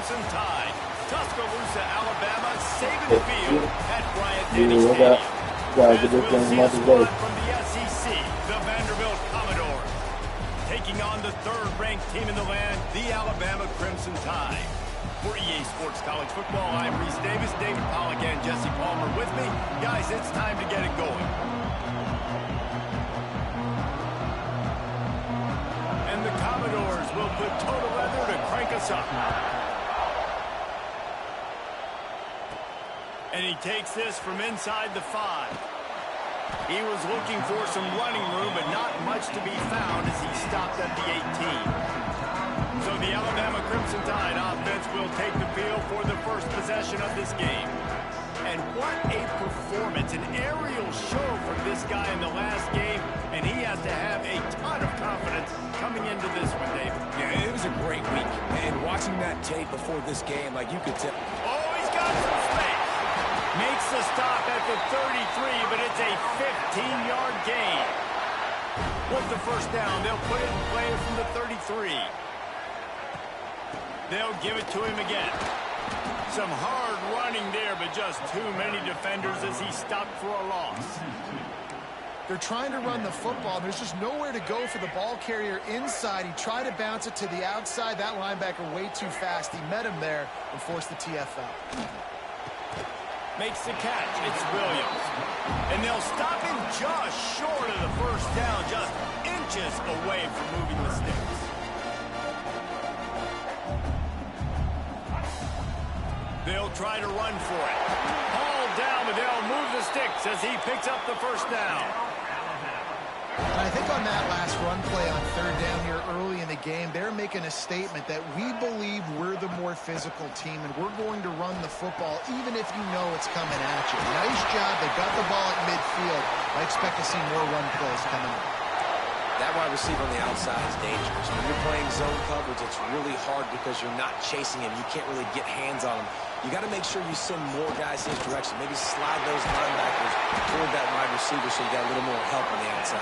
Crimson Tide. Tuscaloosa, Alabama, saving the field at Bryant-Denny Stadium. As we'll see a squad from the SEC, the Vanderbilt Commodores, taking on the third-ranked team in the land, the Alabama Crimson Tide. For EA Sports College Football, I'm Reese Davis, David Pollack, and Jesse Palmer with me. Guys, it's time to get it going. And the Commodores will put total leather to crank us up. And he takes this from inside the 5. He was looking for some running room, but not much to be found as he stopped at the 18. So the Alabama Crimson Tide offense will take the field for the first possession of this game. And what a performance, an aerial show from this guy in the last game, and he has to have a ton of confidence coming into this one, David. Yeah, it was a great week, and watching that tape before this game, like you could tell. Oh, he's got some space. Makes the stop at the 33, but it's a 15-yard gain. With the first down, they'll put it in play from the 33. They'll give it to him again. Some hard running there, but just too many defenders as he stopped for a loss. They're trying to run the football. There's just nowhere to go for the ball carrier inside. He tried to bounce it to the outside. That linebacker way too fast. He met him there and forced the TFL. Makes the catch. It's Williams. And they'll stop him just short of the first down, just inches away from moving the sticks. They'll try to run for it. Hauled down, but they'll move the sticks as he picks up the first down. And I think on that last run play on third down here early in the game, they're making a statement that we believe we're the more physical team and we're going to run the football even if you know it's coming at you. Nice job. They got the ball at midfield. I expect to see more run plays coming up. That wide receiver on the outside is dangerous. When you're playing zone coverage, it's really hard because you're not chasing him. You can't really get hands on him. You got to make sure you send more guys his direction. Maybe slide those linebackers toward that wide receiver so you got a little more help on the outside.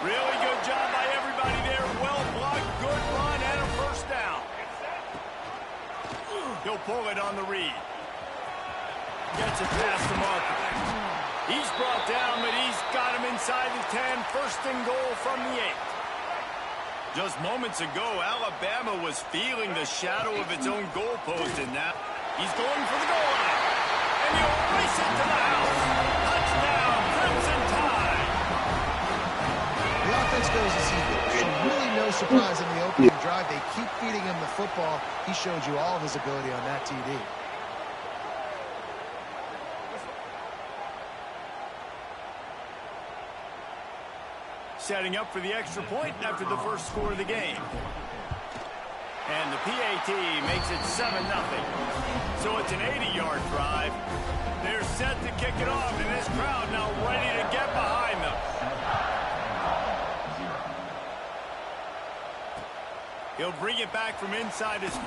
Really good job by everybody there. Well blocked, good run, and a first down. He'll pull it on the read. Gets it past the marker. He's brought down, but he's got him inside the 10. First and goal from the 8. Just moments ago, Alabama was feeling the shadow of its own goalpost, and now he's going for the goal line. And he'll race it to the house. Touchdown, Crimson Tide. The offense goes as he goes. So really no surprise in the opening drive. They keep feeding him the football. He showed you all of his ability on that TD. Setting up for the extra point after the first score of the game. And the PAT makes it 7-0. So it's an 80-yard drive. They're set to kick it off, and this crowd now ready to get behind them. He'll bring it back from inside his 5.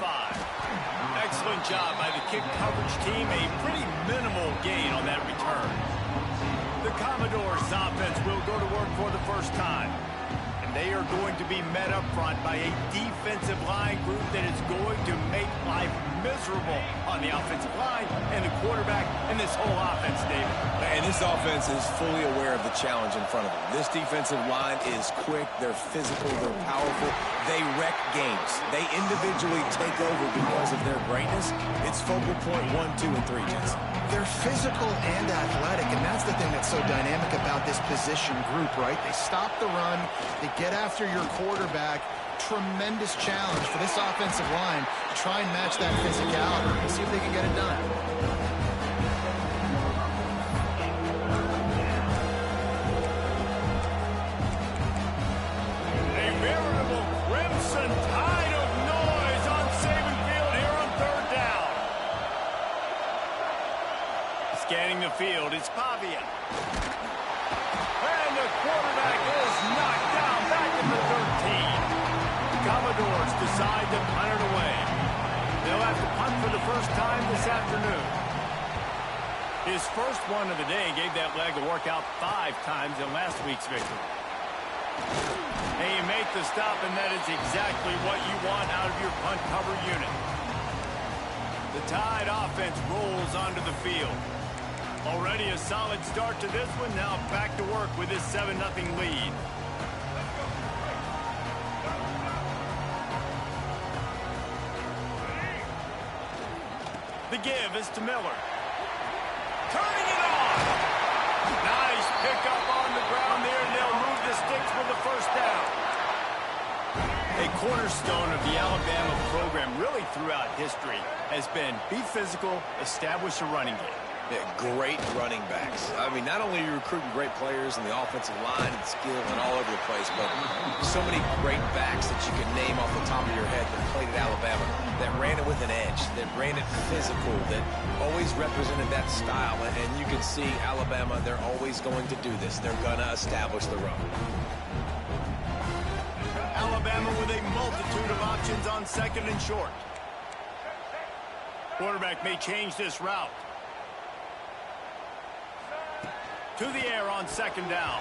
Excellent job by the kick coverage team. A pretty minimal gain on that return. The Commodores offense will go to work for the first time. And they are going to be met up front by a defensive line group that is going to make life miserable on the offensive line and the quarterback and this whole offense, David. And this offense is fully aware of the challenge in front of them. This defensive line is quick, they're physical, they're powerful. They wreck games. They individually take over because of their greatness. It's focal point 1, 2, and 3, Jason. They're physical and athletic, and that's the thing that's so dynamic about this position group, right? They stop the run, they get after your quarterback. Tremendous challenge for this offensive line to try and match that physicality. We'll see if they can get it done. A veritable Crimson Tide of noise on Saban Field here on third down. Scanning the field, it's Pavia. And the quarterback is knocked down back at the 13. Commodores decide to punt it away. They'll have to punt for the first time this afternoon. His first one of the day gave that leg a workout 5 times in last week's victory. And you make the stop, and that is exactly what you want out of your punt cover unit. The Tide offense rolls onto the field. Already a solid start to this one. Now back to work with this 7-0 lead. The give is to Miller. Turning it on. Nice pickup on the ground there, and they'll move the sticks with the first down. A cornerstone of the Alabama program really throughout history has been be physical, establish a running game. Yeah, great running backs. I mean, not only are you recruiting great players in the offensive line and skill and all over the place, but so many great backs that you can name off the top of your head that played at Alabama, that ran it with an edge, that ran it physical, that always represented that style. And you can see Alabama, they're always going to do this. They're going to establish the run. Alabama with a multitude of options on second and short. Quarterback may change this route. To the air on second down.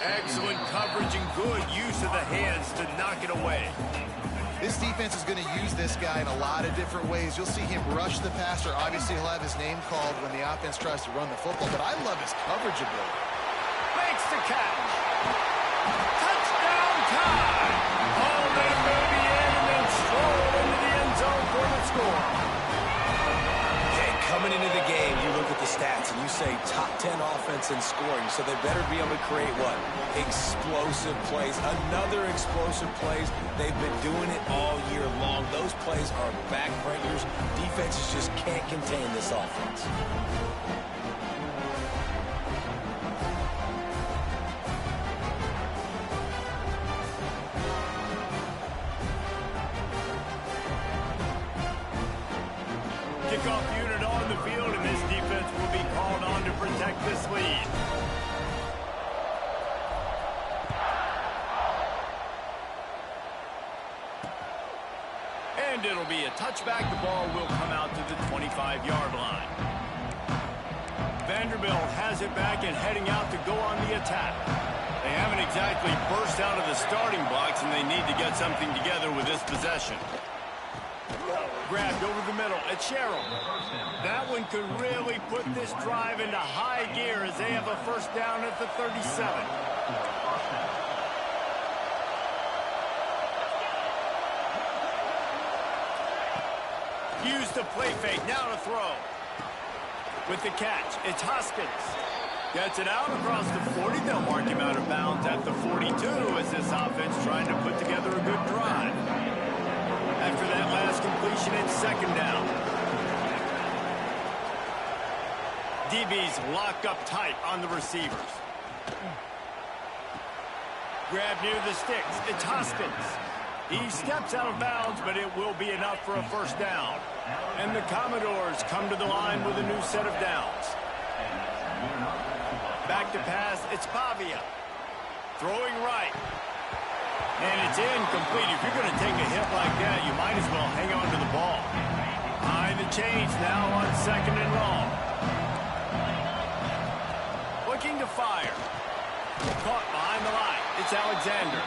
Excellent coverage and good use of the hands to knock it away. This defense is going to use this guy in a lot of different ways. You'll see him rush the passer. Obviously, he'll have his name called when the offense tries to run the football, but I love his coverage ability. Makes the catch. Touchdown time. Oh, they may be in and then stroll into the end zone for the score. Coming into the game, you look at the stats and you say top 10 offense in scoring, so they better be able to create what? Explosive plays. Another explosive plays. They've been doing it all year long. Those plays are backbreakers. Defenses just can't contain this offense. Kickoff unit on the field, and this defense will be called on to protect this lead. And it'll be a touchback. The ball will come out to the 25-yard line. Vanderbilt has it back and heading out to go on the attack. They haven't exactly burst out of the starting blocks, and they need to get something together with this possession. Grabbed over the middle at Sherrill. That one could really put this drive into high gear as they have a first down at the 37. Use the play fake, now to throw. With the catch, it's Hoskins. Gets it out across the 40. They'll mark him out of bounds at the 42 as this offense trying to put together a good drive. After that last completion, it's second down. DBs lock up tight on the receivers. Grab near the sticks. It's Hoskins. He steps out of bounds, but it will be enough for a first down. And the Commodores come to the line with a new set of downs. Back to pass. It's Pavia. Throwing right. And it's incomplete. If you're going to take a hit like that, you might as well hang on to the ball. Behind the chains now on second and long. Looking to fire. Caught behind the line. It's Alexander.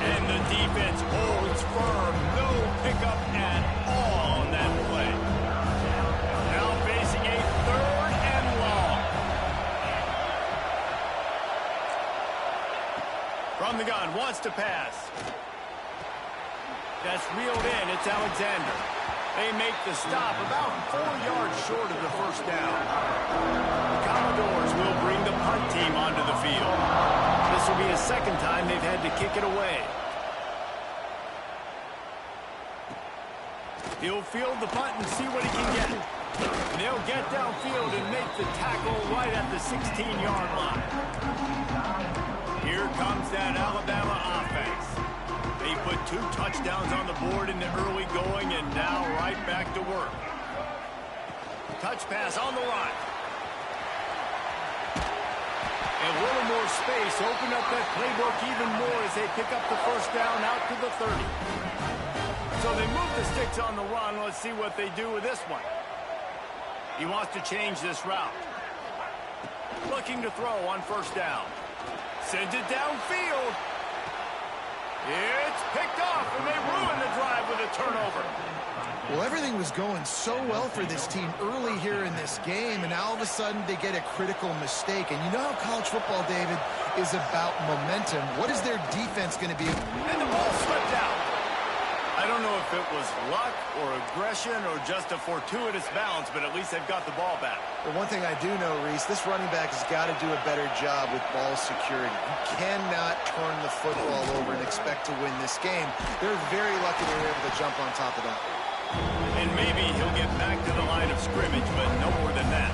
And the defense holds firm. No pickup at all on that play. Now facing a third and long. From the gun, wants to pass. That's reeled in. It's Alexander. They make the stop about 4 yards short of the first down. The Commodores will bring the punt team onto the field. This will be a second time they've had to kick it away. He'll field the punt and see what he can get. And they'll get downfield and make the tackle right at the 16-yard line. Here comes that Alabama offense. They put 2 touchdowns on the board in the early going and now right back to work. Touch pass on the run. A little more space, open up that playbook even more as they pick up the first down out to the 30. So they move the sticks on the run. Let's see what they do with this one. He wants to change this route. Looking to throw on first down. Sends it downfield. It's picked off, and they ruin the drive with a turnover. Well, everything was going so well for this team early here in this game, and now all of a sudden they get a critical mistake. And you know how college football, David, is about momentum. What is their defense going to be? And the ball slipped out. I don't know if it was luck or aggression or just a fortuitous bounce, but at least they've got the ball back. Well, one thing I do know, Reese, this running back has got to do a better job with ball security. You cannot turn the football over and expect to win this game. They're very lucky they were able to jump on top of that. And maybe he'll get back to the line of scrimmage, but no more than that.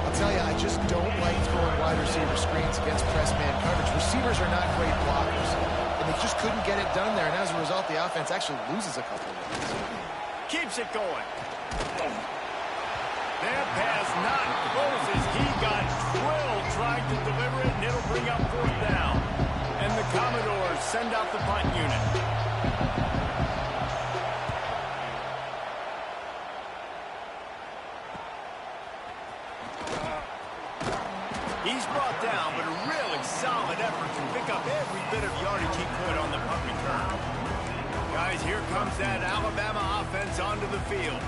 I'll tell you, I just don't like throwing wide receiver screens against press man coverage. Receivers are not great blockers, and they just couldn't get it done there. And as a result, the offense actually loses a couple of yards. Keeps it going. That pass not close as he got drilled trying to deliver it, and it'll bring up 4th down. And the Commodores send out the punt unit. He's brought down, but a really solid effort to pick up every bit of yardage he could on the punt return. Guys, here comes that Alabama offense onto the field.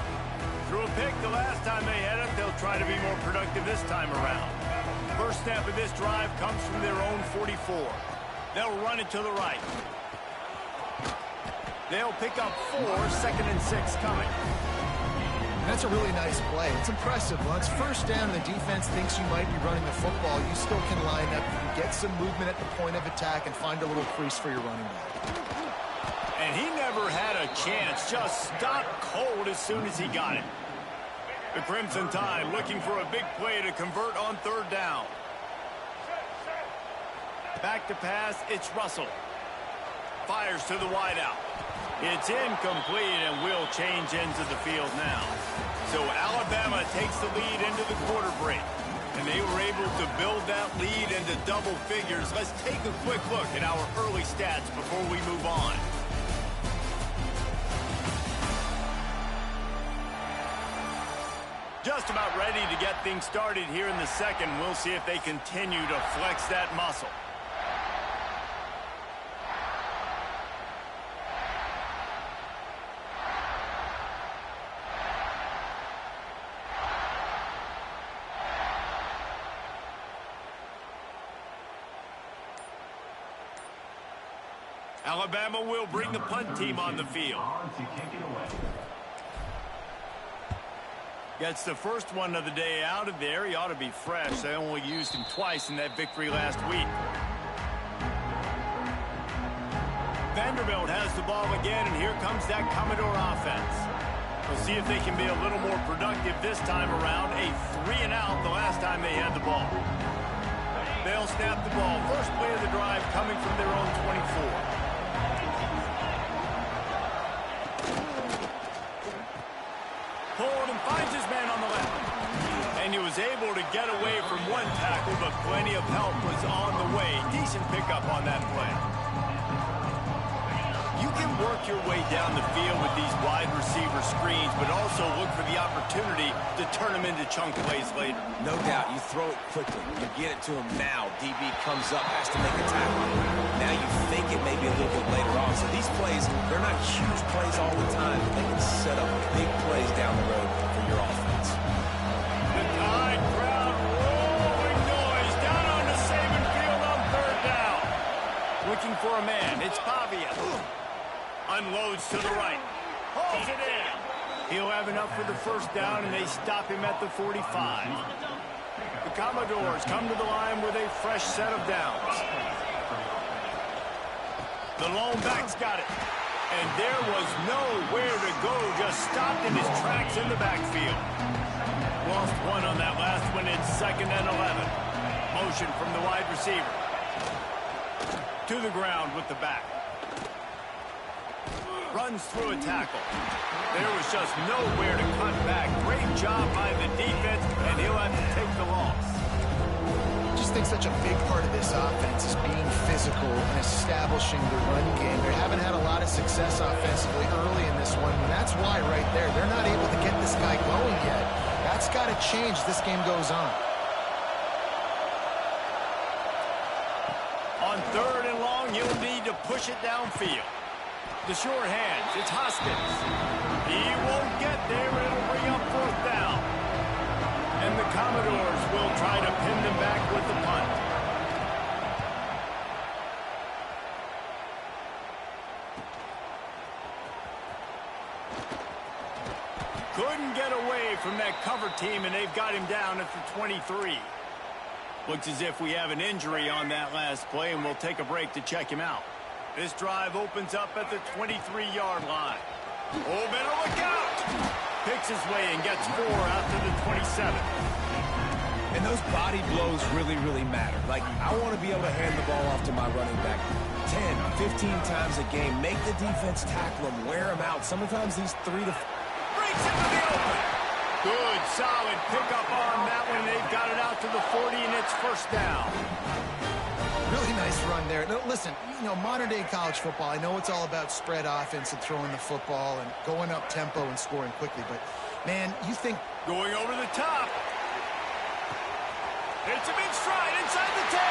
Threw a pick the last time they had it. They'll try to be more productive this time around. First snap of this drive comes from their own 44. They'll run it to the right. They'll pick up 4, 2nd and 6 coming. That's a really nice play. It's impressive. Once first down, the defense thinks you might be running the football. You still can line up, you can get some movement at the point of attack, and find a little crease for your running back. And he never had a chance. Just stopped cold as soon as he got it. The Crimson Tide looking for a big play to convert on 3rd down. Back to pass, it's Russell. Fires to the wideout. It's incomplete, and we'll change ends of the field now. So Alabama takes the lead into the quarter break, and they were able to build that lead into double figures. Let's take a quick look at our early stats before we move on. Just about ready to get things started here in the second. We'll see if they continue to flex that muscle. Alabama will bring the punt team on the field. Gets the first one of the day out of there. He ought to be fresh. They only used him twice in that victory last week. Vanderbilt has the ball again, and here comes that Commodore offense. We'll see if they can be a little more productive this time around. A 3-and-out the last time they had the ball. They'll snap the ball. First play of the drive coming from their own 24. Pulled and finds his man on the left. And he was able to get away from one tackle, but plenty of help was on the way. Decent pickup on that play. You can work your way down the field with these wide receiver screens, but also look for the opportunity to turn them into chunk plays later. No doubt. You throw it quickly. You get it to him now. DB comes up, has to make a tackle. Now you think it may be a little bit later on. So these plays, they're not huge plays all the time, but they can set up big plays down the road for your offense. The Tide crowd rolling noise down on the Saban field on 3rd down. Looking for a man. It's Pavia. Unloads to the right. Hauls it in. He'll have enough for the first down, and they stop him at the 45. The Commodores come to the line with a fresh set of downs. The lone back's got it. And there was nowhere to go. Just stopped in his tracks in the backfield. Lost one on that last one. It's 2nd and 11. Motion from the wide receiver. To the ground with the back. Runs through a tackle. There was just nowhere to cut back. Great job by the defense, and he'll have to take the loss. I just think such a big part of this offense is being physical and establishing the run game. They haven't had a lot of success offensively early in this one, and that's why right there, they're not able to get this guy going yet. That's got to change as this game goes on. On 3rd and long, you'll need to push it downfield. The sure hands. It's Hoskins. He won't get there. It'll bring up fourth down. And the Commodores will try to pin them back with the punt. Couldn't get away from that cover team, and they've got him down at the 23. Looks as if we have an injury on that last play, and we'll take a break to check him out. This drive opens up at the 23-yard line. Oh, better look out! Picks his way and gets 4 out to the 27. And those body blows really, really matter. Like, I want to be able to hand the ball off to my running back 10, 15 times a game. Make the defense tackle him, wear him out. Sometimes these 3 to 4. Breaks into the open. Good, solid pickup on that one. They've got it out to the 40, and it's first down. Really nice run there. No, listen, you know, modern-day college football, I know it's all about spread offense and throwing the football and going up tempo and scoring quickly, but, man, you think... Going over the top. It's a big stride inside the 10.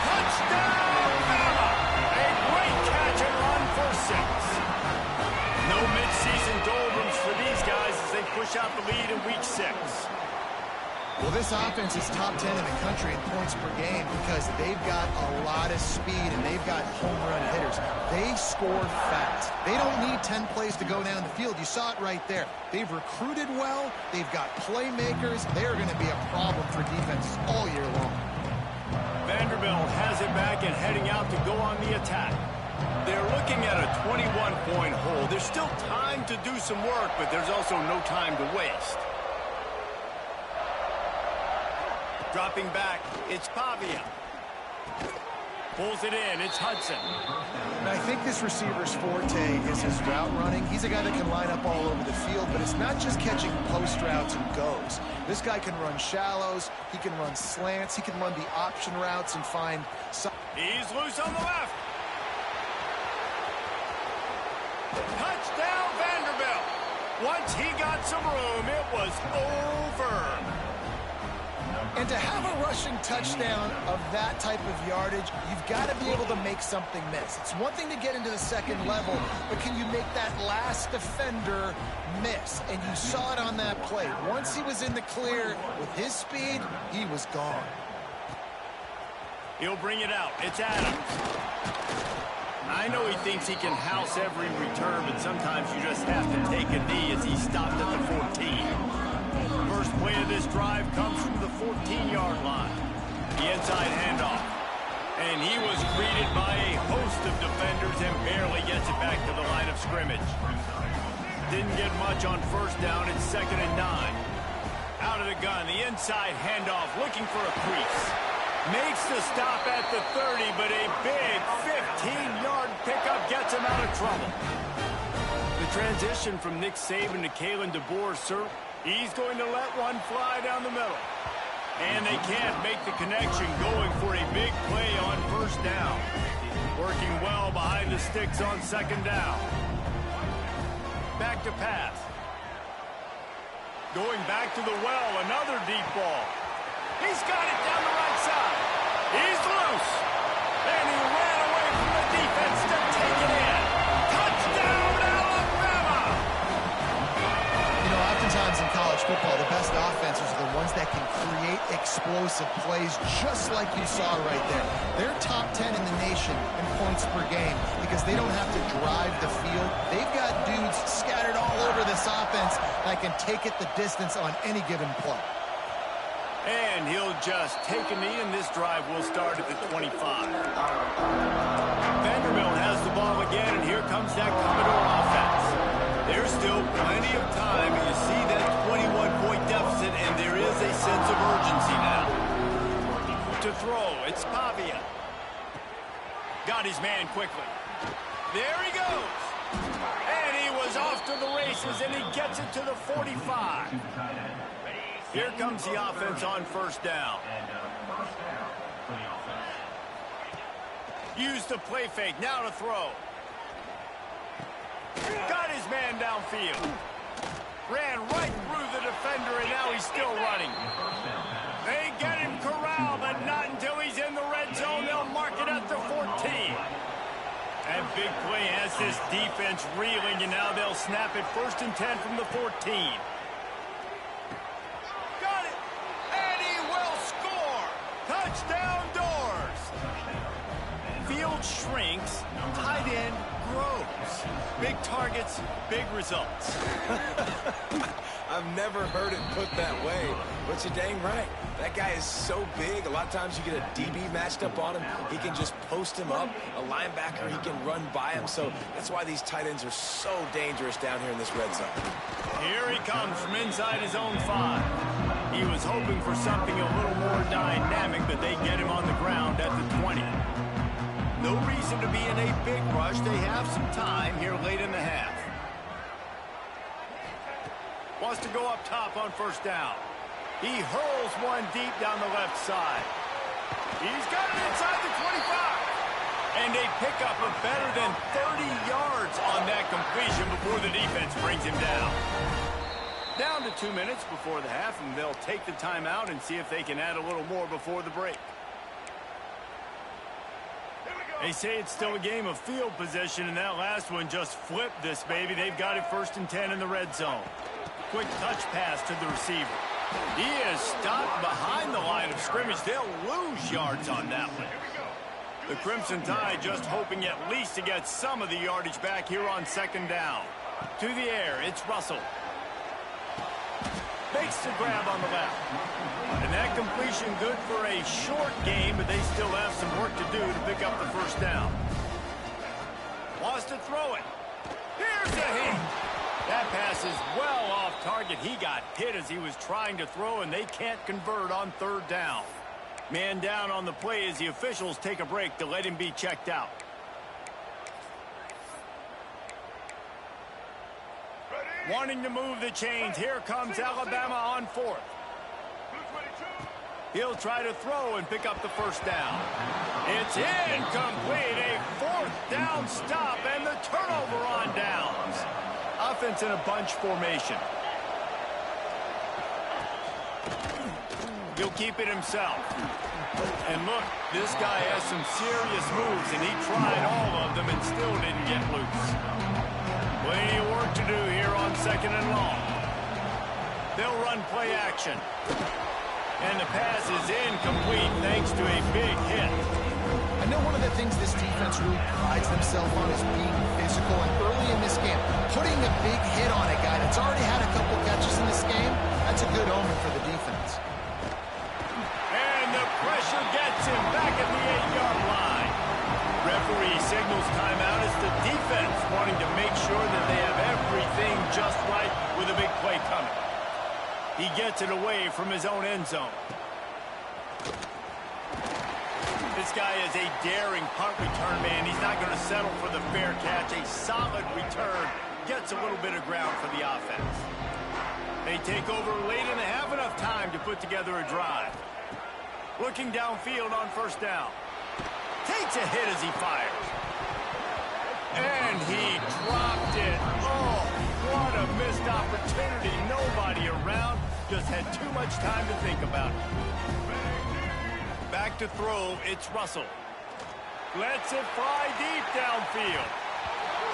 Touchdown, Bama! A great catch and run for 6. No mid-season doldrums for these guys as they push out the lead in week 6. Well, this offense is top 10 in the country in points per game because they've got a lot of speed and they've got home run hitters. They score fast. They don't need 10 plays to go down the field. You saw it right there. They've recruited well. They've got playmakers. They're going to be a problem for defenses all year long. Vanderbilt has it back and heading out to go on the attack. They're looking at a 21-point hole. There's still time to do some work, but there's also no time to waste. Dropping back, it's Pavia. Pulls it in, it's Hudson. And I think this receiver's forte is his route running. He's a guy that can line up all over the field, but it's not just catching post routes and goes. This guy can run shallows, he can run slants, he can run the option routes and find... He's loose on the left. Touchdown, Vanderbilt. Once he got some room, it was over. And to have a rushing touchdown of that type of yardage, you've got to be able to make something miss. It's one thing to get into the second level, but can you make that last defender miss? And you saw it on that play. Once he was in the clear with his speed, he was gone. He'll bring it out. It's Adams. I know he thinks he can house every return, but sometimes you just have to take a knee as he stopped at the 14. First play of this drive comes from the 14-yard line. The inside handoff. And he was greeted by a host of defenders and barely gets it back to the line of scrimmage. Didn't get much on first down. It's 2nd and 9. Out of the gun, the inside handoff, looking for a crease. Makes the stop at the 30, but a big 15-yard pickup gets him out of trouble. The transition from Nick Saban to Kalen DeBoer, sir, he's going to let one fly down the middle. And they can't make the connection, going for a big play on first down. Working well behind the sticks on 2nd down. Back to pass. Going back to the well, another deep ball. He's got it down the right side. He's loose. And he ran away from the defense to take it in. Touchdown, Alabama! You know, oftentimes in college football, the best offenses are the ones that can create explosive plays just like you saw right there. They're top 10 in the nation in points per game because they don't have to drive the field. They've got dudes scattered all over this offense that can take it the distance on any given play. And he'll just take a knee, and this drive will start at the 25. Vanderbilt has the ball again, and here comes that Commodore offense. There's still plenty of time. You see that 21-point deficit, and there is a sense of urgency now. To throw, it's Pavia. Got his man quickly. There he goes. And he was off to the races, and he gets it to the 45. Here comes the offense on first down. Use the play fake, now to throw. Got his man downfield. Ran right through the defender, and now he's still running. They get him corralled, but not until he's in the red zone. They'll mark it at the 14. And big play has this defense reeling, and now they'll snap it 1st and 10 from the 14. Got it! And he will score! Touchdown Doors! Field shrinks, tight end grows. Big targets, big results. I've never heard it put that way, but you're dang right. That guy is so big. A lot of times you get a DB matched up on him. He can just post him up. A linebacker, he can run by him. So that's why these tight ends are so dangerous down here in this red zone. Here he comes from inside his own 5. He was hoping for something a little more dynamic, but they get him on the ground at the 20. No reason to be in a big rush. They have some time here late in the half. Wants to go up top on 1st down. He hurls one deep down the left side. He's got it inside the 25. And they pick up a better than 30 yards on that completion before the defense brings him down. Down to 2 minutes before the half, and they'll take the timeout and see if they can add a little more before the break. They say it's still a game of field position, and that last one just flipped this baby. They've got it 1st and 10 in the red zone. Quick touch pass to the receiver. He is stopped behind the line of scrimmage. They'll lose yards on that one. The Crimson Tide just hoping at least to get some of the yardage back here on 2nd down. To the air, it's Russell. Makes the grab on the left. And that completion good for a short game, but they still have some work to do to pick up the 1st down. Wants to throw it. Here's a hit. That pass is well off target. He got hit as he was trying to throw, and they can't convert on 3rd down. Man down on the play as the officials take a break to let him be checked out. Wanting to move the chains. Here comes Alabama on 4th. He'll try to throw and pick up the 1st down. It's incomplete. A 4th down stop and the turnover on downs. Offense in a bunch formation. He'll keep it himself. And look, this guy has some serious moves, and he tried all of them and still didn't get loose. Plenty of work to do here on 2nd and long. They'll run play action. And the pass is incomplete thanks to a big hit. I know one of the things this defense really prides themselves on is being physical, and early in this game, putting a big hit on a guy that's already had a couple catches in this game, that's a good omen for the defense. And the pressure gets him back at the 8-yard line. Referee signals timeout as the defense wanting to make sure that they have everything just right with a big play coming. He gets it away from his own end zone. This guy is a daring punt return man. He's not going to settle for the fair catch. A solid return gets a little bit of ground for the offense. They take over late in the half, enough time to put together a drive. Looking downfield on 1st down. Takes a hit as he fires. And he dropped it. Oh, what a missed opportunity. Nobody around. Just had too much time to think about it. Back to throw, it's Russell. Lets it fly deep downfield.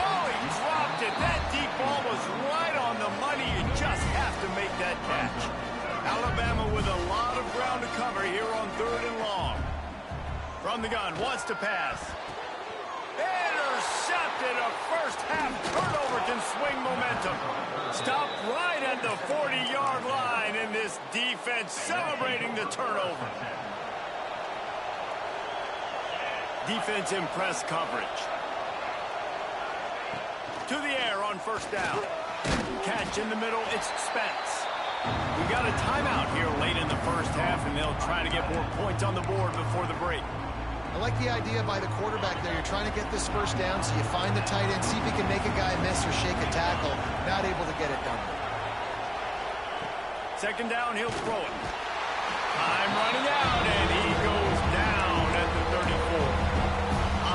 Oh, he dropped it. That deep ball was right on the money. You just have to make that catch. Alabama with a lot of ground to cover here on 3rd and long. From the gun, wants to pass. Intercepted. A 1st half turnover can swing momentum. Stopped right at the 40-yard line, and this defense celebrating the turnover. Defense in press coverage. To the air on 1st down. Catch in the middle, it's Spence. We got a timeout here late in the 1st half, and they'll try to get more points on the board before the break. I like the idea by the quarterback there. You're trying to get this 1st down, so you find the tight end, see if he can make a guy miss or shake a tackle. Not able to get it done. 2nd down, he'll throw it. Time running out, and he goes down at the 34.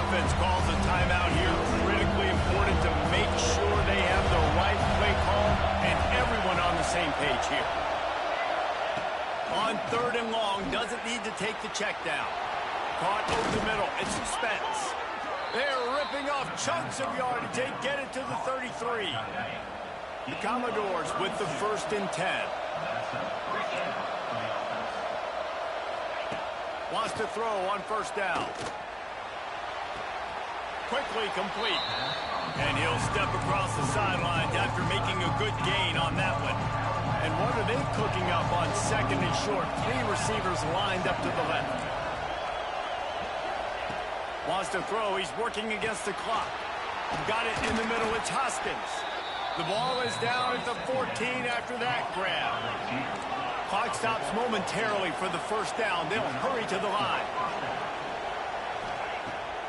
Offense calls a timeout here. Critically important to make sure they have the right play call and everyone on the same page here. On 3rd and long, doesn't need to take the check down. Caught over the middle. It's Spence. They're ripping off chunks of yardage. They get it to the 33. The Commodores with the 1st and 10. Wants to throw on 1st down. Quickly complete. And he'll step across the sidelines after making a good gain on that one. And what are they cooking up on 2nd and short? 3 receivers lined up to the left. Wants to throw. He's working against the clock. Got it in the middle. It's Hoskins. The ball is down at the 14 after that grab. Clock stops momentarily for the 1st down. They'll hurry to the line.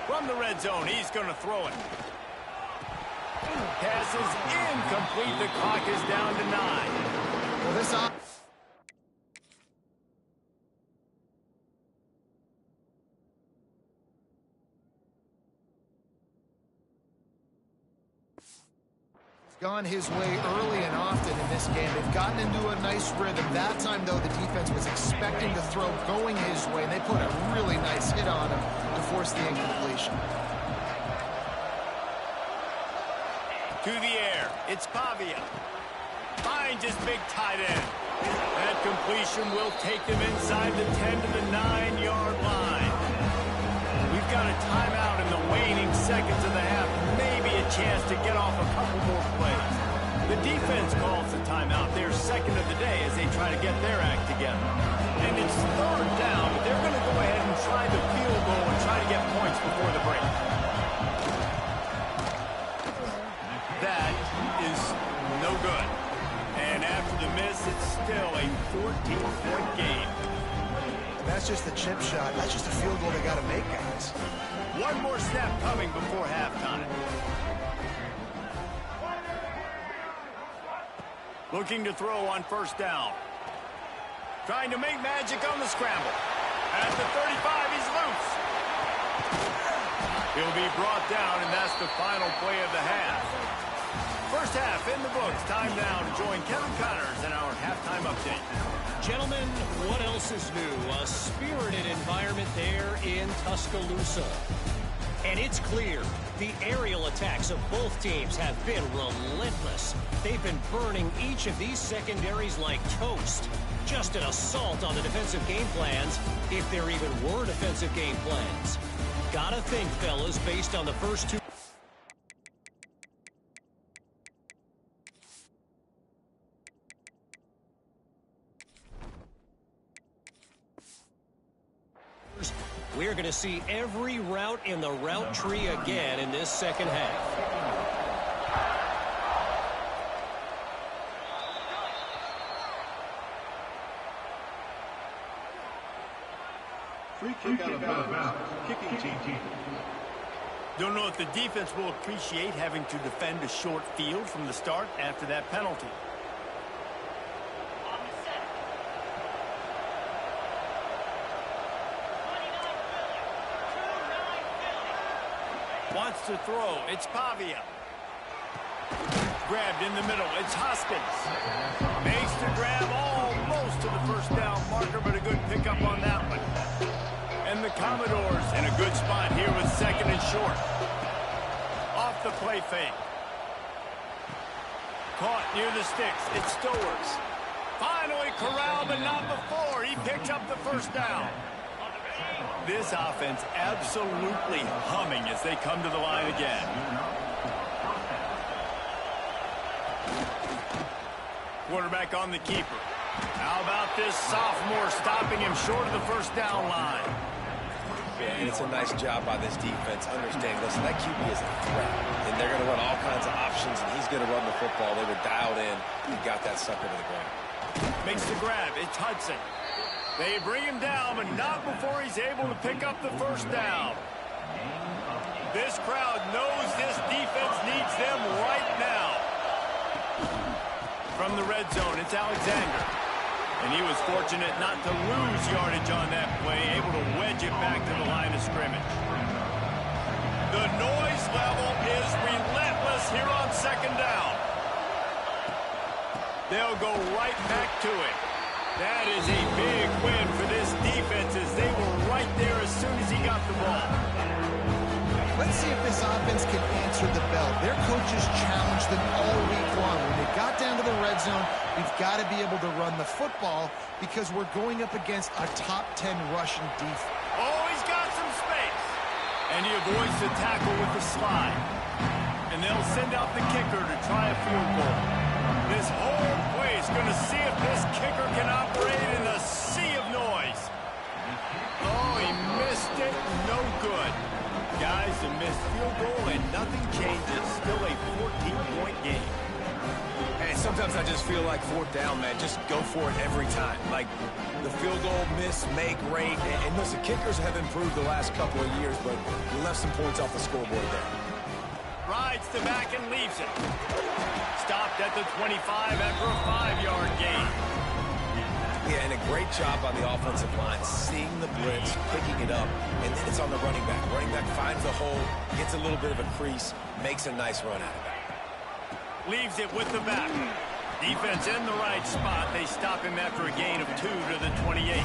From the red zone, he's going to throw it. Pass is incomplete. The clock is down to 9. Well, this gone his way early and often in this game. They've gotten into a nice rhythm. That time, though, the defense was expecting the throw going his way, and they put a really nice hit on him to force the incompletion. To the air. It's Pavia. Finds his big tight end. That completion will take them inside the 10 to the 9-yard line. We've got a timeout in the waning seconds of the half. Maybe a chance to get off a couple more plays. The defense calls the timeout. Their 2nd of the day as they try to get their act together. And it's 3rd down, but they're going to go ahead and try the field goal and try to get points before the break. That is no good. And after the miss, it's still a 14-point game. That's just the chip shot. That's just a field goal they got to make, guys. One more snap coming before halftime. Looking to throw on 1st down. Trying to make magic on the scramble. At the 35, he's loose. He'll be brought down, and that's the final play of the half. 1st half in the books. Time now to join Kevin Connors in our halftime update. Gentlemen, what else is new? A spirited environment there in Tuscaloosa. And it's clear, the aerial attacks of both teams have been relentless. They've been burning each of these secondaries like toast. Just an assault on the defensive game plans, if there even were defensive game plans. Gotta think, fellas, based on the first 2... We're going to see every route in the route tree again in this 2nd half. Free kick out of bounds. Kicking team. Don't know if the defense will appreciate having to defend a short field from the start after that penalty. Wants to throw. It's Pavia. Grabbed in the middle. It's Hoskins. Makes the grab almost to the 1st down marker, but a good pickup on that one. And the Commodores in a good spot here with 2nd and short. Off the play fake. Caught near the sticks. It's Stowers. Finally corralled, but not before. He picked up the 1st down. This offense absolutely humming as they come to the line again. Quarterback on the keeper. How about this sophomore stopping him short of the 1st down line? And it's a nice job by this defense. Understand, listen, that QB is a threat. And they're going to run all kinds of options, and he's going to run the football. They were dialed in and got that sucker to the ground. Makes the grab. It's Hudson. They bring him down, but not before he's able to pick up the 1st down. This crowd knows this defense needs them right now. From the red zone, it's Alexander. And he was fortunate not to lose yardage on that play, able to wedge it back to the line of scrimmage. The noise level is relentless here on 2nd down. They'll go right back to it. That is a big win for this defense as they were right there as soon as he got the ball. Let's see if this offense can answer the bell. Their coaches challenged them all week long. When they got down to the red zone, we've got to be able to run the football because we're going up against a top 10 rushing defense. Oh, he's got some space. And he avoids the tackle with the slide. And they'll send out the kicker to try a field goal. This whole play is going to see if this kicker can operate in a sea of noise. Oh, he missed it. No good. Guys, a missed field goal and nothing changes. Still a 14-point game. And sometimes I just feel like fourth down, man. Just go for it every time. Like the field goal miss, make rate. And listen, kickers have improved the last couple of years, but you left some points off the scoreboard there. Rides to back and leaves it. Stopped at the 25 after a 5-yard gain. Yeah, and a great job by the offensive line, seeing the blitz, picking it up, and then it's on the running back. Running back finds the hole, gets a little bit of a crease, makes a nice run out of it. Leaves it with the back. Defense in the right spot. They stop him after a gain of 2 to the 28.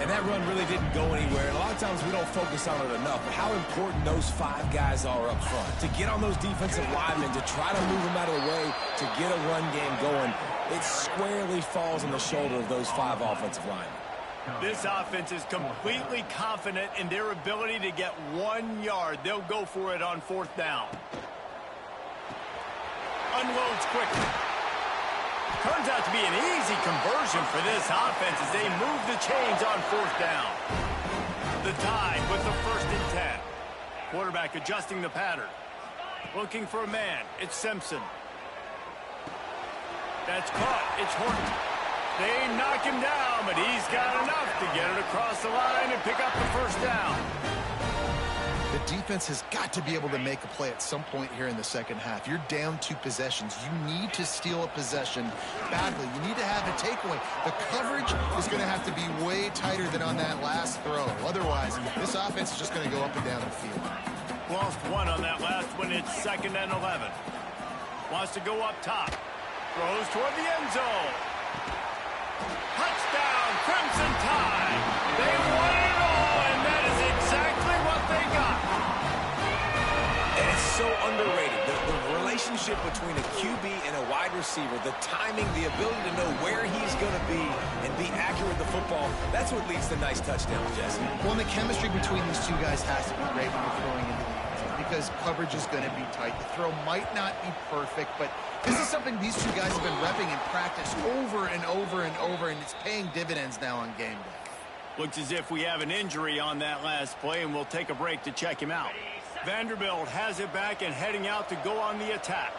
And that run really didn't go anywhere. And a lot of times we don't focus on it enough. But how important those 5 guys are up front. To get on those defensive linemen, to try to move them out of the way, to get a run game going, it squarely falls on the shoulder of those 5 offensive linemen. This offense is completely confident in their ability to get 1 yard. They'll go for it on 4th down. Unloads quickly. Turns out to be an easy conversion for this offense as they move the chains on 4th down. The Tide with the 1st and 10. Quarterback adjusting the pattern. Looking for a man. It's Simpson. That's caught. It's Horton. They knock him down, but he's got enough to get it across the line and pick up the 1st down. The defense has got to be able to make a play at some point here in the second half. You're down 2 possessions. You need to steal a possession badly. You need to have a takeaway. The coverage is going to have to be way tighter than on that last throw. Otherwise, this offense is just going to go up and down the field. Lost 1 on that last one. It's 2nd and 11. Wants to go up top. Throws toward the end zone. Touchdown, Crimson Tide. They won it all, and that is exactly what they got. And it's so underrated. The relationship between a QB and a wide receiver, the timing, the ability to know where he's going to be and be accurate with the football, that's what leads to nice touchdowns, Jesse. Well, and the chemistry between these 2 guys has to be great when you're throwing into the end zone because coverage is going to be tight. The throw might not be perfect, but this is something these 2 guys have been repping in practice over and over and over, and it's paying dividends now on game day. Looks as if we have an injury on that last play, and we'll take a break to check him out. Vanderbilt has it back and heading out to go on the attack.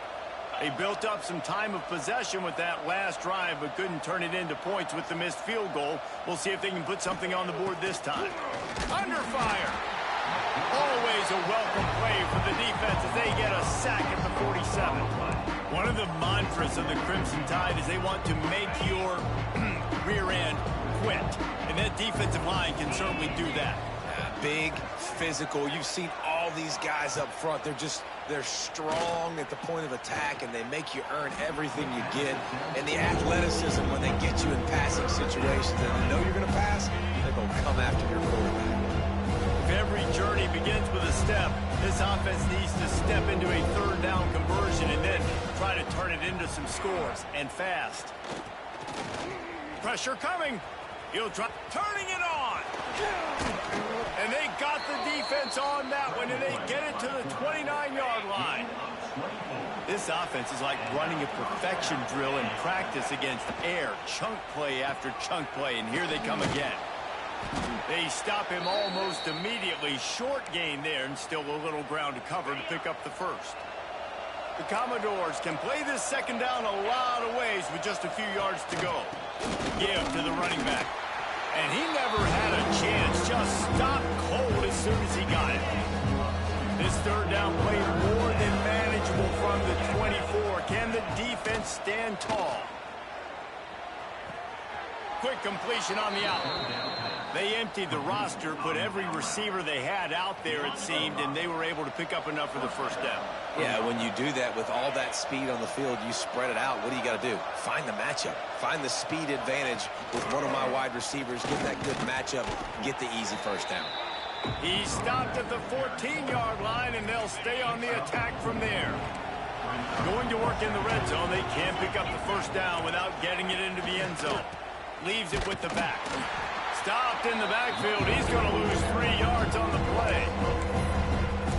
They built up some time of possession with that last drive, but couldn't turn it into points with the missed field goal. We'll see if they can put something on the board this time. Under fire. Always a welcome play for the defense as they get a sack at the 47. One of the mantras of the Crimson Tide is they want to make your rear end quit. And that defensive line can certainly do that. Big, physical. You've seen all these guys up front. They're strong at the point of attack, and they make you earn everything you get. And the athleticism, when they get you in passing situations and they know you're going to pass, they're going to come after your quarterback. If every journey begins with a step, this offense needs to step into a 3rd down conversion and then try to turn it into some scores, and fast. Pressure coming. He'll try turning it on. And they got the defense on that one, and they get it to the 29-yard line. This offense is like running a perfection drill in practice against air. Chunk play after chunk play, and here they come again. They stop him almost immediately. Short gain there, and still a little ground to cover to pick up the 1st. The Commodores can play this 2nd down a lot of ways with just a few yards to go. Give to the running back. And he never had a chance. Just stopped cold as soon as he got it. This 3rd down play more than manageable from the 24. Can the defense stand tall? Quick completion on the out. They emptied the roster, put every receiver they had out there, it seemed, and they were able to pick up enough for the 1st down. Yeah, when you do that with all that speed on the field, you spread it out. What do you got to do? Find the matchup. Find the speed advantage with one of my wide receivers. Get that good matchup. Get the easy 1st down. He stopped at the 14-yard line, and they'll stay on the attack from there. Going to work in the red zone, they can't pick up the first down without getting it into the end zone. Leaves it with the back. Stopped in the backfield. He's going to lose 3 yards on the play.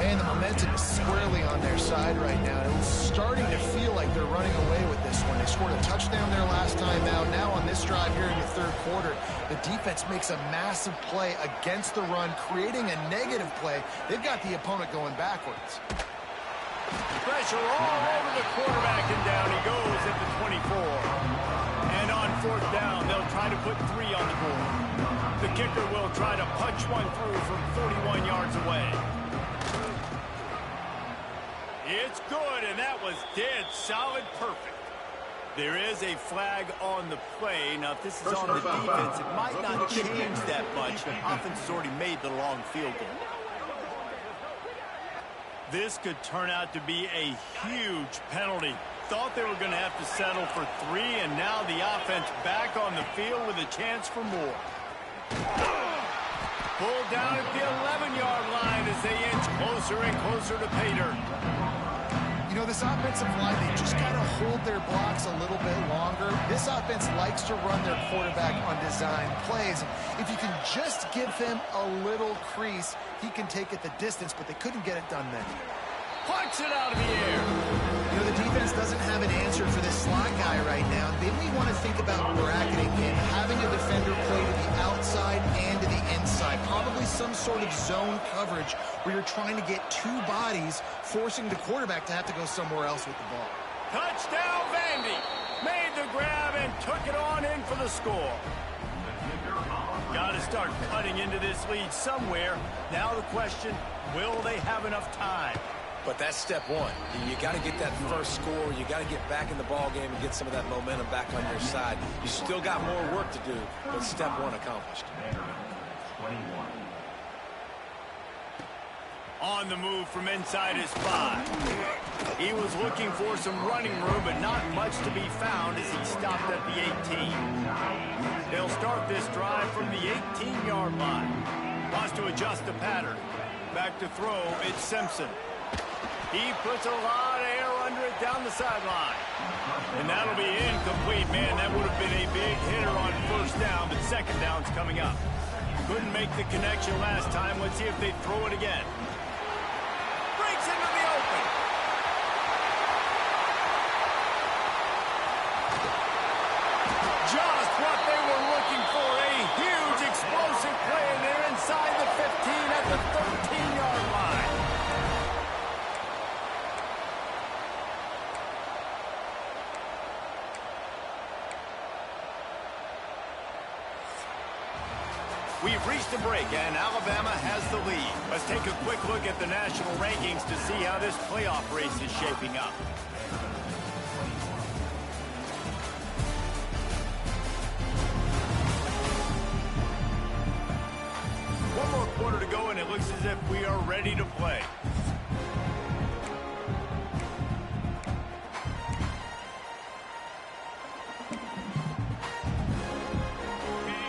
Man, the momentum is squarely on their side right now. It was starting to feel like they're running away with this one. They scored a touchdown their last time out. Now on this drive here in the third quarter, the defense makes a massive play against the run, creating a negative play. They've got the opponent going backwards. Pressure all over the quarterback, and down he goes at the 24. And on fourth down, they'll try to put 3 on the board. The kicker will try to punch one through from 41 yards away. It's good, and that was dead solid perfect. There is a flag on the play. Now, if this is on the defense, it might not change that much. The offense has already made the long field goal. This could turn out to be a huge penalty. Thought they were going to have to settle for 3, and now the offense back on the field with a chance for more. Pulled down at the 11-yard line as they inch closer and closer to Pater. You know, this offensive line, they just got to hold their blocks a little bit longer. This offense likes to run their quarterback on design plays. If you can just give him a little crease, he can take it the distance, but they couldn't get it done then. Punch it out of the air. You know, the defense doesn't have an answer for this slot guy right now. They may want to think about bracketing him, having a defender play to the outside and to the inside. Probably some sort of zone coverage where you're trying to get 2 bodies, forcing the quarterback to have to go somewhere else with the ball. Touchdown, Vandy. Made the grab and took it on in for the score. Got to start cutting into this lead somewhere. Now the question, will they have enough time? But that's step one. You got to get that first score. You got to get back in the ball game and get some of that momentum back on your side. You still got more work to do, but step one accomplished. On the move from inside his 5. He was looking for some running room, but not much to be found as he stopped at the 18. They'll start this drive from the 18-yard line. Wants to adjust the pattern. Back to throw, it's Simpson. He puts a lot of air under it down the sideline. And that'll be incomplete, man. That would have been a big hitter on first down, but second down's coming up. Couldn't make the connection last time. Let's see if they throw it again. Breaks into the open. Just what they were looking for. A huge explosive play, and they're inside the 15 at the 13-yard line. We've reached a break, and Alabama has the lead. Let's take a quick look at the national rankings to see how this playoff race is shaping up. One more quarter to go, and it looks as if we are ready to play.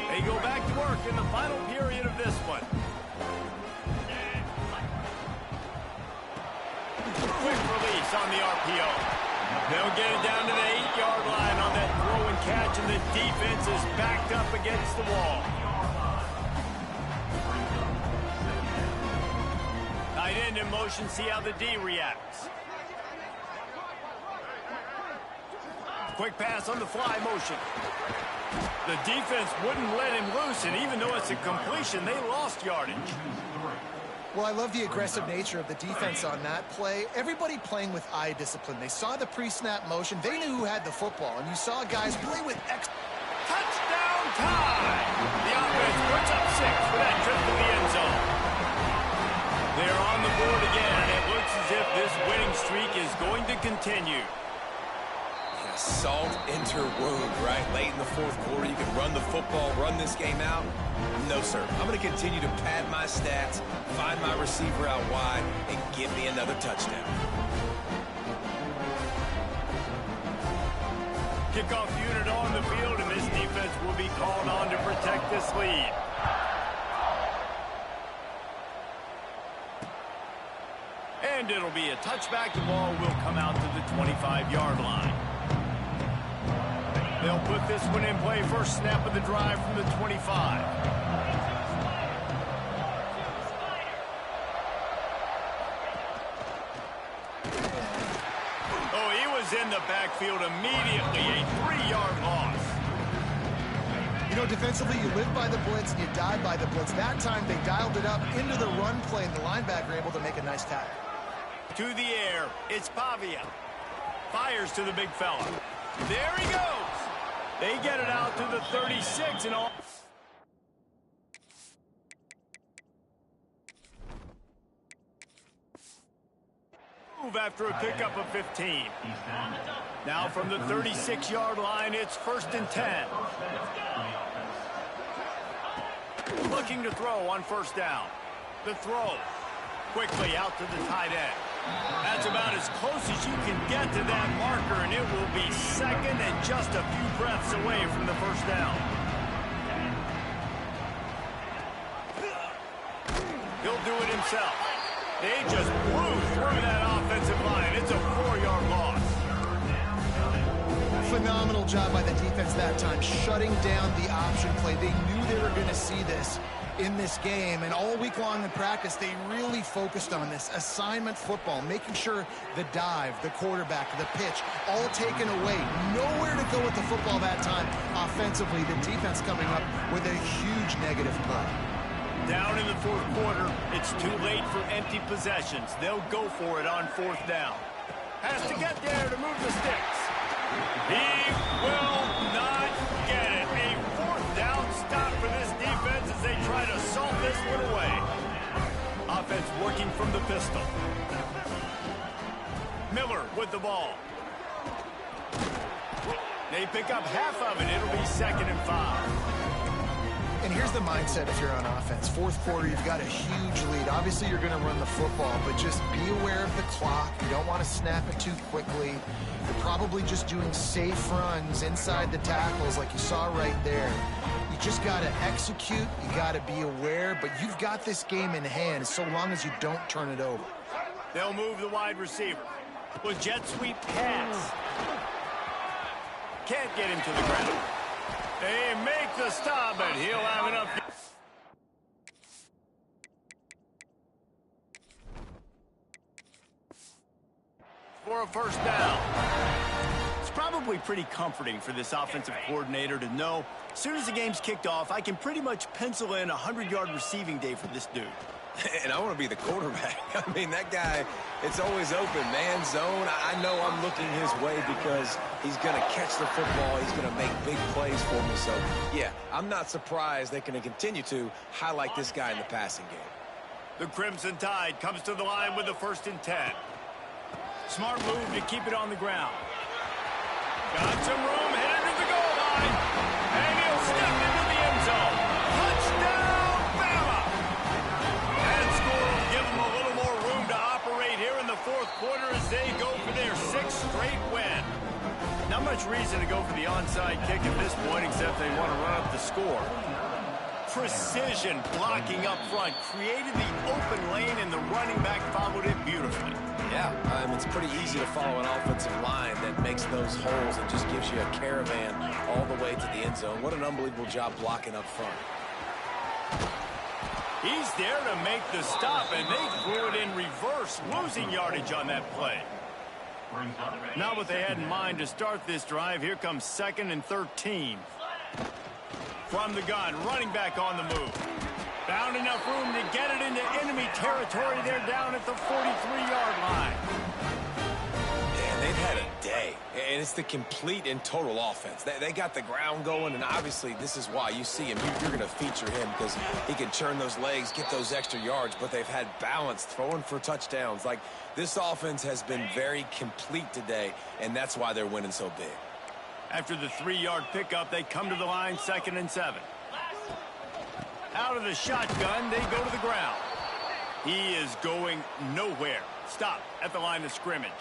They go back to work in the final period of this one. Quick release on the RPO. They'll get it down to the 8-yard line on that throw and catch, and the defense is backed up against the wall. Tight end in motion, see how the D reacts. Quick pass on the fly motion. The defense wouldn't let him loose, and even though it's a completion, they lost yardage. Well, I love the aggressive nature of the defense on that play. Everybody playing with eye discipline. They saw the pre-snap motion. They knew who had the football, and you saw guys play with touchdown time! The offense puts up 6 for that trip to the end zone. They're on the board again, and it looks as if this winning streak is going to continue. Salt enter wound, right? Late in the fourth quarter, you can run the football, run this game out. No, sir. I'm going to continue to pad my stats, find my receiver out wide, and give me another touchdown. Kickoff unit on the field, and this defense will be called on to protect this lead. And it'll be a touchback. The ball will come out to the 25-yard line. They'll put this one in play. First snap of the drive from the 25. Oh, he was in the backfield immediately. A 3-yard loss. You know, defensively, you live by the blitz and you die by the blitz. That time, they dialed it up into the run play, and the linebacker able to make a nice tackle. To the air, it's Pavia. Fires to the big fella. There he goes. They get it out to the 36 and all. Move after a pickup of 15. Now from the 36-yard line, it's 1st and 10. Looking to throw on 1st down. The throw. Quickly out to the tight end. That's about as close as you can get to that marker, and it will be 2nd and just a few breaths away from the 1st down. He'll do it himself. They just blew through that offensive line. It's a 4-yard loss. Phenomenal job by the defense that time, shutting down the option play. They knew they were going to see this in this game, and all week long in practice, they really focused on this assignment football, making sure the dive, the quarterback, the pitch, all taken away. Nowhere to go with the football that time offensively. The defense coming up with a huge negative play. Down in the 4th quarter, it's too late for empty possessions. They'll go for it on 4th down. Has to get there to move the sticks. He will not get it. A 4th down stop for this defense as they try to salt this one away. Offense working from the pistol. Miller with the ball. They pick up half of it. It'll be 2nd and 5. And here's the mindset if you're on offense. 4th quarter, you've got a huge lead. Obviously, you're going to run the football, but just be aware of the clock. You don't want to snap it too quickly. You're probably just doing safe runs inside the tackles like you saw right there. You just got to execute. You got to be aware, but you've got this game in hand so long as you don't turn it over. They'll move the wide receiver. With jet sweep pass. Can't get him to the ground. They make the stop, but he'll have enough. For a 1st down. It's probably pretty comforting for this offensive coordinator to know as soon as the game's kicked off, I can pretty much pencil in a 100-yard receiving day for this dude. And I want to be the quarterback. I mean, that guy, it's always open, man, zone. I know I'm looking his way because he's going to catch the football. He's going to make big plays for me. So, yeah, I'm not surprised they're going to continue to highlight this guy in the passing game. The Crimson Tide comes to the line with the 1st and 10. Smart move to keep it on the ground. Got some room, headed to the goal line. And he'll step into the end zone. Touchdown, Bama! And score will give them a little more room to operate here in the 4th quarter as they go for their 6th straight win. Not much reason to go for the onside kick at this point except they want to run up the score. Precision blocking up front created the open lane, and the running back followed it beautifully. Yeah, it's pretty easy to follow an offensive line that makes those holes and just gives you a caravan all the way to the end zone. What an unbelievable job blocking up front. He's there to make the stop, and they threw it in reverse, losing yardage on that play. Not what they had in mind to start this drive. Here comes 2nd and 13. From the gun, running back on the move. Found enough room to get it into enemy territory. They're down at the 43-yard line. Man, they've had a day. And it's the complete and total offense. They got the ground going, and obviously this is why you see him. You're going to feature him because he can churn those legs, get those extra yards, but they've had balance, throwing for touchdowns. Like, this offense has been very complete today, and that's why they're winning so big. After the 3-yard pickup, they come to the line, 2nd and 7. Out of the shotgun, they go to the ground. He is going nowhere. Stop at the line of scrimmage.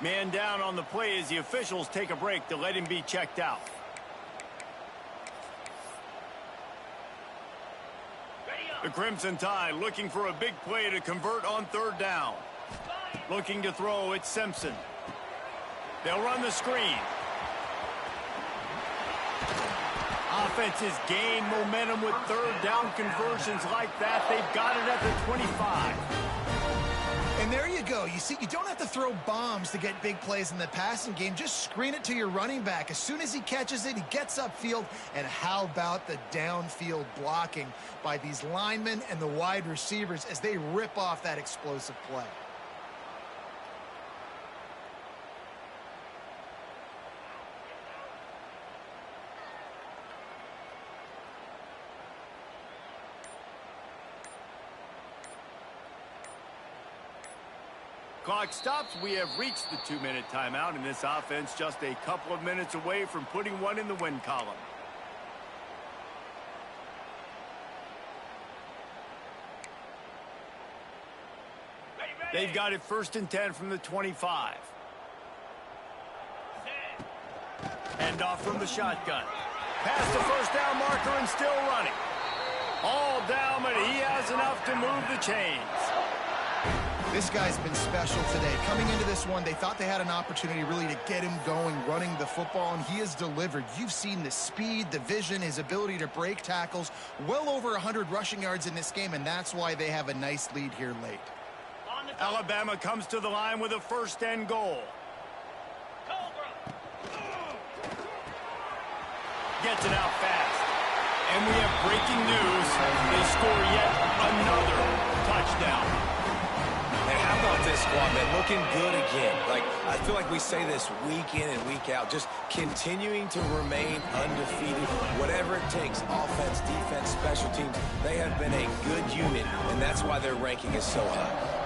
Man down on the play as the officials take a break to let him be checked out. The Crimson Tide looking for a big play to convert on 3rd down. Looking to throw, it's Simpson. They'll run the screen. Offenses gain momentum with third down conversions like that. They've got it at the 25. And there you go. You see, you don't have to throw bombs to get big plays in the passing game. Just screen it to your running back. As soon as he catches it, he gets upfield. And how about the downfield blocking by these linemen and the wide receivers as they rip off that explosive play? Clock stops. We have reached the 2-minute timeout, and this offense just a couple of minutes away from putting one in the win column. They've got it 1st and 10 from the 25. Hand off from the shotgun. Past the first down marker and still running. All down, but he has enough to move the chains. This guy's been special today. Coming into this one, they thought they had an opportunity really to get him going, running the football, and he has delivered. You've seen the speed, the vision, his ability to break tackles. Well over 100 rushing yards in this game, and that's why they have a nice lead here late. Alabama comes to the line with a 1st and goal. Gets it out fast. And we have breaking news. They score yet another touchdown. And how about this squad, man? Looking good again. Like, I feel like we say this week in and week out, just continuing to remain undefeated, whatever it takes, offense, defense, special teams. They have been a good unit, and that's why their ranking is so high.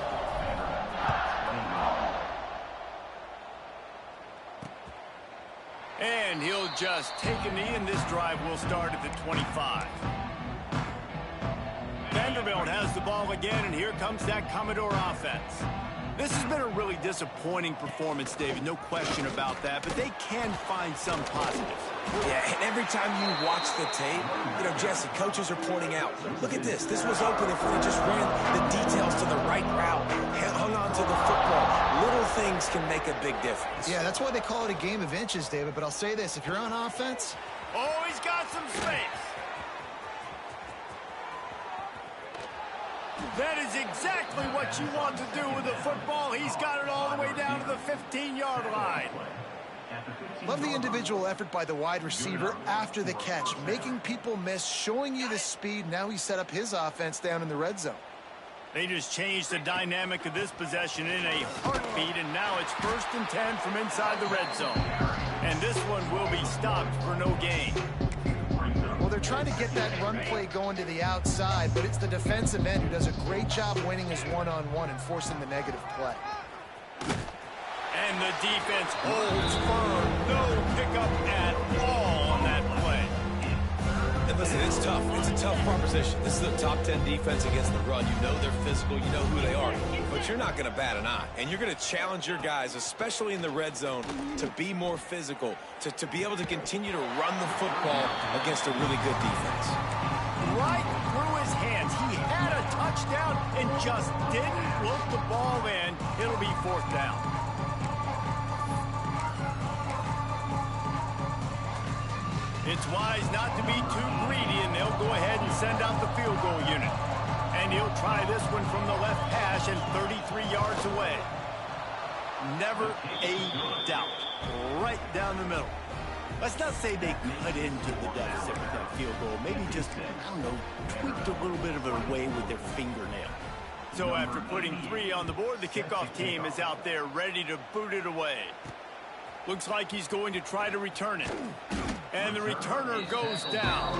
And he'll just take a knee, and this drive will start at the 25. Vanderbilt has the ball again, and here comes that Commodore offense. This has been a really disappointing performance, David, no question about that, but they can find some positives. Yeah, and every time you watch the tape, you know, Jesse, coaches are pointing out, look at this. This was open if we just ran the details to the right route, hung on to the football. Little things can make a big difference. Yeah, that's why they call it a game of inches, David, but I'll say this. If you're on offense... Oh, he's got some space. That is exactly what you want to do with the football. He's got it all the way down to the 15-yard line. Love the individual effort by the wide receiver after the catch, making people miss, showing you the speed. Now he set up his offense down in the red zone. They just changed the dynamic of this possession in a heartbeat, and now it's 1st and 10 from inside the red zone. And this one will be stopped for no gain. Well, they're trying to get that run play going to the outside, but it's the defensive end who does a great job winning his one-on-one and forcing the negative play. And the defense holds firm. No pickup at all on that play. And listen, it's tough. It's a tough proposition. This is a top 10 defense against the run. You know they're physical. You know who they are. But you're not going to bat an eye. And you're going to challenge your guys, especially in the red zone, to be more physical, to be able to continue to run the football against a really good defense. Right through his hands. He had a touchdown and just didn't look the ball in. It'll be 4th down. It's wise not to be too greedy, and they'll go ahead and send out the field goal unit. And he'll try this one from the left hash and 33 yards away. Never a doubt. Right down the middle. Let's not say they cut into the deficit with that field goal. Maybe just, I don't know, tweaked a little bit of a way with their fingernail. So after putting 3 on the board, the kickoff team is out there ready to boot it away. Looks like he's going to try to return it. And the returner goes down.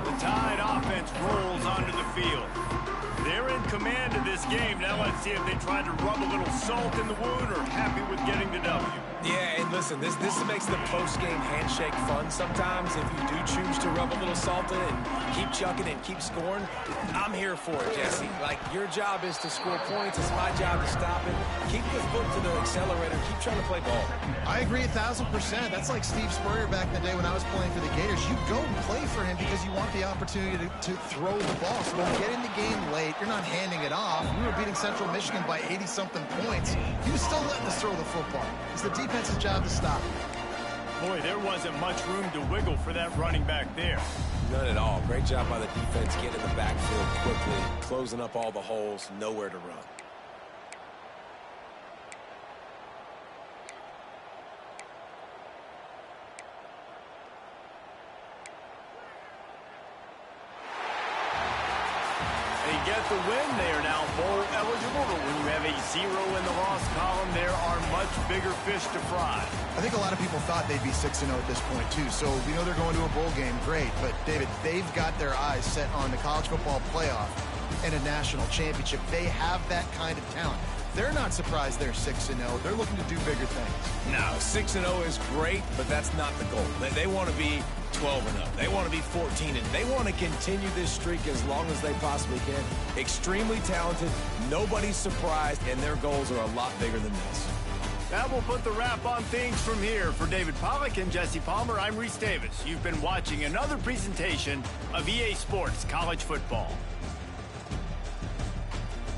The Tide offense rolls onto the field. They're in command of this game. Now let's see if they try to rub a little salt in the wound or happy with getting the W. Yeah, and listen, this makes the post-game handshake fun sometimes. If you do choose to rub a little salt in it and keep chucking and keep scoring, I'm here for it, Jesse. Like, your job is to score points. It's my job to stop it. Keep the foot to the accelerator. Keep trying to play ball. I agree 1,000%. That's like Steve Spurrier back in the day when I was playing for the Gators. You go and play for him because you want the opportunity to throw the ball. So don't get in the game late. You're not handing it off. We were beating Central Michigan by 80-something points. He was still letting us throw the football. It's the defense's job to stop him. Boy, there wasn't much room to wiggle for that running back there. None at all. Great job by the defense getting in the backfield quickly, closing up all the holes, nowhere to run. They get the win. They are now bowl eligible, but when you have a 0 in the loss column, there are much bigger fish to fry. I think a lot of people thought they'd be 6-0 at this point, too. So we know they're going to a bowl game. Great. But, David, they've got their eyes set on the college football playoff and a national championship. They have that kind of talent. They're not surprised they're 6-0. They're looking to do bigger things. No, 6-0 is great, but that's not the goal. They want to be 12-0. They want to be 14-0. They want to continue this streak as long as they possibly can. Extremely talented. Nobody's surprised, and their goals are a lot bigger than this. That will put the wrap on things from here. For David Pollack and Jesse Palmer, I'm Reese Davis. You've been watching another presentation of EA Sports College Football.